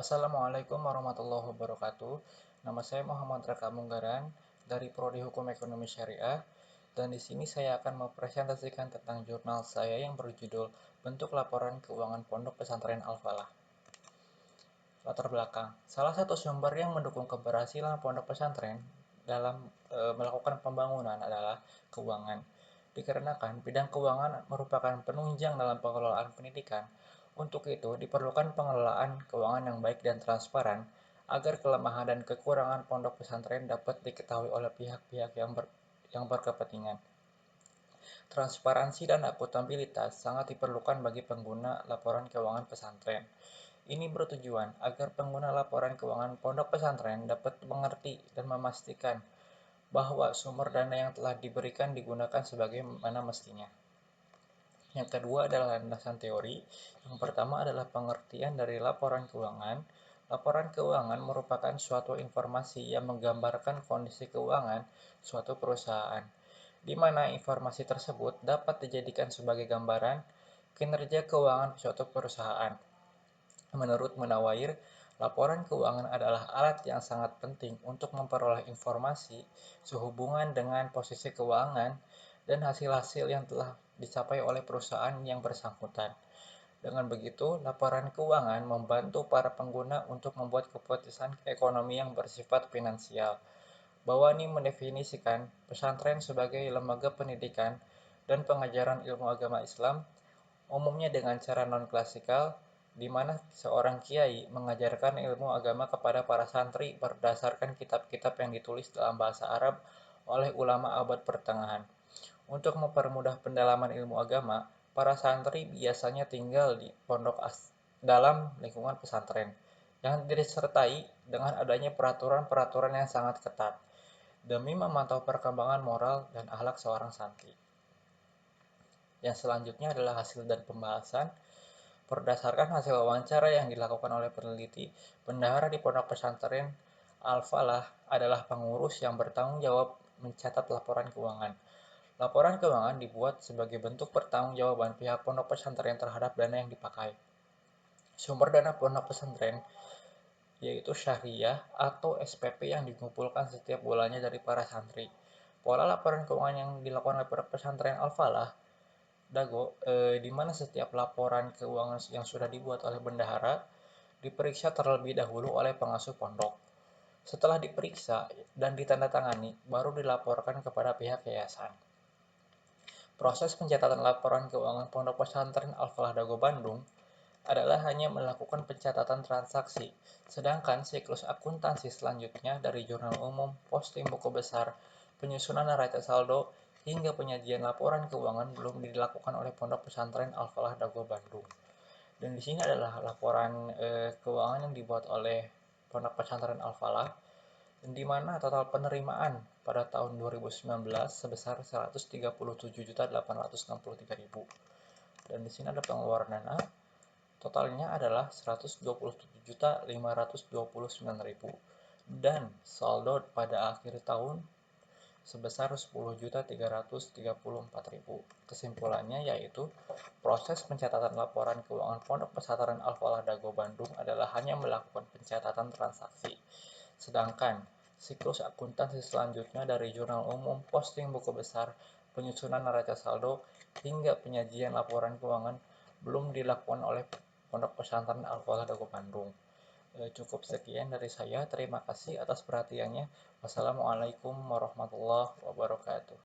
Assalamualaikum warahmatullahi wabarakatuh. Nama saya Muhammad Raka Munggaran dari Prodi Hukum Ekonomi Syariah, dan di sini saya akan mempresentasikan tentang jurnal saya yang berjudul Bentuk Laporan Keuangan Pondok Pesantren Al-Falah. Latar belakang: salah satu sumber yang mendukung keberhasilan pondok pesantren dalam melakukan pembangunan adalah keuangan. Dikarenakan bidang keuangan merupakan penunjang dalam pengelolaan pendidikan, untuk itu diperlukan pengelolaan keuangan yang baik dan transparan agar kelemahan dan kekurangan pondok pesantren dapat diketahui oleh pihak-pihak yang berkepentingan. Transparansi dan akuntabilitas sangat diperlukan bagi pengguna laporan keuangan pesantren. Ini bertujuan agar pengguna laporan keuangan pondok pesantren dapat mengerti dan memastikan bahwa sumber dana yang telah diberikan digunakan sebagaimana mestinya. Yang kedua adalah landasan teori. Yang pertama adalah pengertian dari laporan keuangan. Laporan keuangan merupakan suatu informasi yang menggambarkan kondisi keuangan suatu perusahaan, di mana informasi tersebut dapat dijadikan sebagai gambaran kinerja keuangan suatu perusahaan. Menurut Munawair, laporan keuangan adalah alat yang sangat penting untuk memperoleh informasi sehubungan dengan posisi keuangan dan hasil-hasil yang telah dicapai oleh perusahaan yang bersangkutan. Dengan begitu, laporan keuangan membantu para pengguna untuk membuat keputusan ekonomi yang bersifat finansial. Bawani mendefinisikan pesantren sebagai lembaga pendidikan dan pengajaran ilmu agama Islam, umumnya dengan cara non-klasikal, di mana seorang kiai mengajarkan ilmu agama kepada para santri berdasarkan kitab-kitab yang ditulis dalam bahasa Arab oleh ulama abad pertengahan. Untuk mempermudah pendalaman ilmu agama, para santri biasanya tinggal di pondok dalam lingkungan pesantren, yang disertai dengan adanya peraturan-peraturan yang sangat ketat, demi memantau perkembangan moral dan akhlak seorang santri. Yang selanjutnya adalah hasil dan pembahasan. Berdasarkan hasil wawancara yang dilakukan oleh peneliti, bendahara di pondok pesantren Al-Falah adalah pengurus yang bertanggung jawab mencatat laporan keuangan. Laporan keuangan dibuat sebagai bentuk pertanggungjawaban pihak pondok pesantren terhadap dana yang dipakai. Sumber dana pondok pesantren yaitu syariah atau SPP yang dikumpulkan setiap bulannya dari para santri. Pola laporan keuangan yang dilakukan oleh pondok pesantren Al-Falah Dago, di mana setiap laporan keuangan yang sudah dibuat oleh bendahara diperiksa terlebih dahulu oleh pengasuh pondok. Setelah diperiksa dan ditandatangani, baru dilaporkan kepada pihak yayasan. Proses pencatatan laporan keuangan pondok pesantren Al-Falah Dago Bandung adalah hanya melakukan pencatatan transaksi, sedangkan siklus akuntansi selanjutnya dari jurnal umum, posting buku besar, penyusunan neraca saldo, hingga penyajian laporan keuangan belum dilakukan oleh pondok pesantren Al-Falah Dago Bandung. Dan di sini adalah laporan keuangan yang dibuat oleh pondok pesantren Al-Falah, di mana total penerimaan pada tahun 2019 sebesar 137.863.000. Dan di sini ada pengeluaran dana, totalnya adalah 127.529.000, dan saldo pada akhir tahun sebesar 10.334.000. Kesimpulannya yaitu proses pencatatan laporan keuangan pondok pesantren Al-Falah Dago Bandung adalah hanya melakukan pencatatan transaksi, sedangkan siklus akuntansi selanjutnya dari jurnal umum, posting buku besar, penyusunan neraca saldo, hingga penyajian laporan keuangan belum dilakukan oleh pondok pesantren Al-Falah Dago Bandung. Cukup sekian dari saya. Terima kasih atas perhatiannya. Wassalamualaikum warahmatullahi wabarakatuh.